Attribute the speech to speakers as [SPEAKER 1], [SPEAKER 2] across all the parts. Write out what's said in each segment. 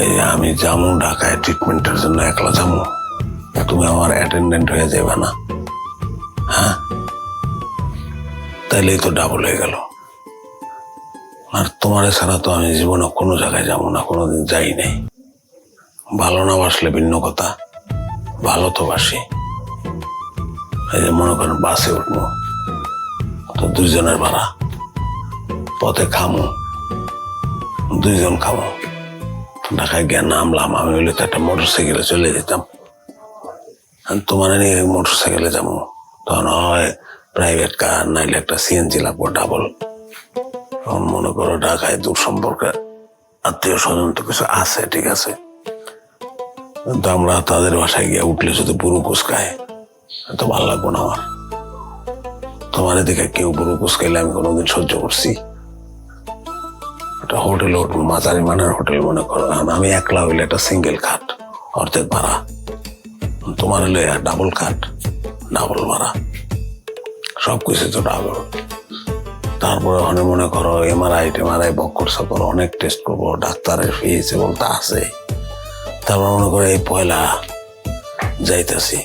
[SPEAKER 1] এই যে আমি যাবো ঢাকায় ট্রিটমেন্টের জন্য, একলা যাবো, তুমি আমার অ্যাটেন্ডেন্ট হয়ে যাবে না? হ্যাঁ, তাইলেই তো ডাবল হয়ে গেল। আর তোমার ছাড়া তো আমি জীবনে কোনো জায়গায় যাবো না, কোনোদিন যাই নাই। ভালো না বাসলে ভিন্ন কথা, ভালো তো বাসি। এই যে মনে করেন বাসে উঠবো তো 2 জনের ভাড়া, পথে খামো 2 জন খামো। ঢাকায় গিয়ে নামলাম, আমি হইলে তো একটা মোটর সাইকেলে চলে যেতাম। তোমার নিয়ে মোটর সাইকেলে যাবো, তখন হয় প্রাইভেট কার, নাইলে একটা সিএনজি লাগবো ডাবল। তখন মনে করো ঢাকায় দূর সম্পর্কে আত্মীয় স্বজন তো কিছু আছে, ঠিক আছে, কিন্তু আমরা তাদের বাসায় গিয়ে উঠলে যদি বুড়ো কুচকায় তো ভালো লাগবো না আমার। তোমার এদিকে কেউ বুড়ো কুচকাইলে আমি কোনোদিন সহ্য করছি? একটা হোটেলে উঠবো, মাঝারি মানের হোটেল মনে করো, আমি একলা হইলে একটা সিঙ্গেল খাট অর্ধেক ভাড়া, তোমার হলে ডাবল খাট ডাবল ভাড়া, সবকিছু তো ডাবল। তারপরে ওখানে মনে করো এমআরআই বক্কর সকর অনেক টেস্ট করবো, ডাক্তারের ফিস বলতে আছে। তারপর মনে করো এই পয়লা যাইতেছি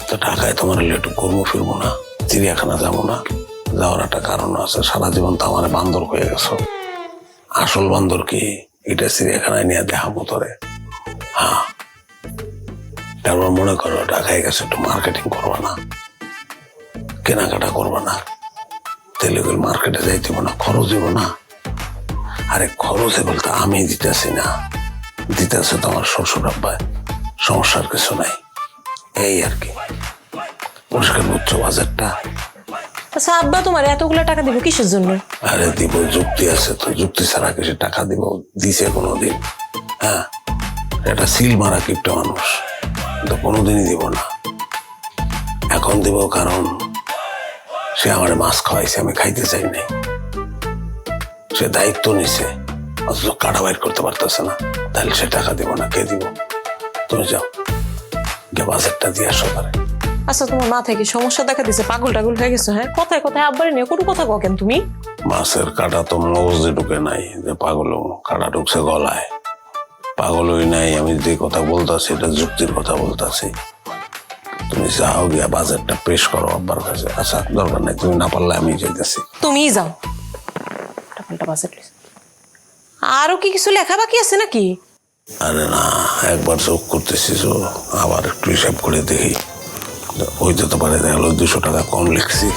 [SPEAKER 1] তো ঢাকায়, তোমার হলে একটু ঘুরবো ফিরবো না, চিড়িয়াখানা যাবো না? যাওয়ার একটা কারণ আছে, সারা জীবন তো আমার বান্দর হয়ে গেছো। আসল বান্দর কি এটা চিড়িয়াখানায় নিয়ে দেখাবো তোরে? হ্যাঁ। তারপর মনে করো ঢাকায় গেছে, একটু মার্কেটিং করবা না, কেনাকাটা করবা না, তেলেগুল মার্কেটে যাইতে না, খরচ হইব না? আরে খরচে বলতে আমি দিতেছি না, দিতেছে তোমার শ্বশুর আব্বায়, সমস্যার কিছু নাই, এই আর কি। পরিষ্কার বুঝছো বাজারটা?
[SPEAKER 2] আচ্ছা আব্বা তোমার এতগুলো টাকা দিব কিসের জন্য?
[SPEAKER 1] আরে দিব, যুক্তি আছে তো, যুক্তি ছাড়া কিছু টাকা দিব? দিছে কোনোদিন? হ্যাঁ, এটা সিল মারা কিপটা মানুষ, তো কোনোদিনই দিব না। এখন দিব কারণ সে আমার মাছ খাওয়াইছে, আমি খাইতে চাই নাই। সে দায়িত্ব নিছে, অথচ কাটা বাইর করতে পারতেছে না, তাহলে সে টাকা দিব না? কে দিব? তুমি যাও গিয়ে বাজারটা দিয়ে আসো পারে।
[SPEAKER 2] আচ্ছা তোমার মাথায় কি সমস্যা দেখা দিছে? পাগল টাগল হয়ে গেছো? হ্যাঁ, কথায় কথায় আব্বারে নিয়ে কোনো কথা কেন তুমি?
[SPEAKER 1] মাছের কাটা তো মগজে ঢুকে নাই যে পাগল, কাটা ঢুকছে গলায়। পাগলই নাই, আমি যে কথা বলতেছি এটা যুক্তির কথা বলতেছি। তুমি যাও গিয়া বাজারটা পেশ করো আব্বার কাছে। আচ্ছা দরকার নাই, তুমি না পারলে আমি যাইতেছি।
[SPEAKER 2] তুমিই যাও। পাল্টা বাজেট আরো কি কিছু লেখা বাকি আছে নাকি?
[SPEAKER 1] আরে না, একবার চোখ করতেছি তো, আবার একটু হিসাব করে দেখি, হইতে তো পারে 200 টাকা কম লিখছি।